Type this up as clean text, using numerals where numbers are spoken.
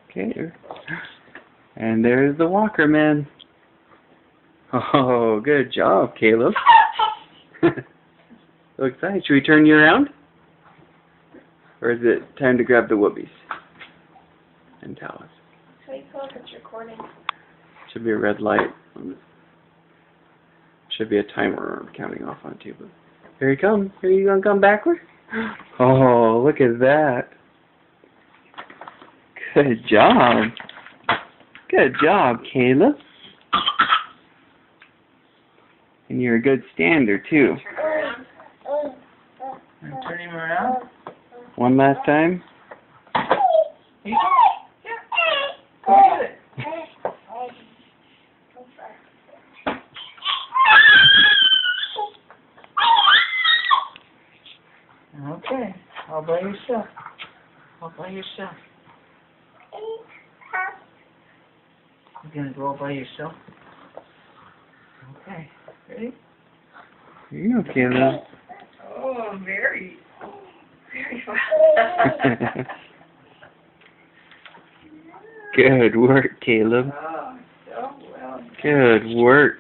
Okay. And there's the walker man. Oh, good job, Caleb. So excited. Should we turn you around? Or is it time to grab the whoopies and tell us? So you feel like it's recording. Should be a red light. Should be a timer counting off on too. But here he comes. Are you gonna come backward? Oh, look at that. Good job. Good job, Caleb. And you're a good stander too. Turn him around. One last time. Yeah. Go get it. Okay. All by yourself. All by yourself. You're gonna go all by yourself? Okay. Ready? Here you go, Caleb. Oh, very fast. Good work, Caleb. Oh, so well. Good work.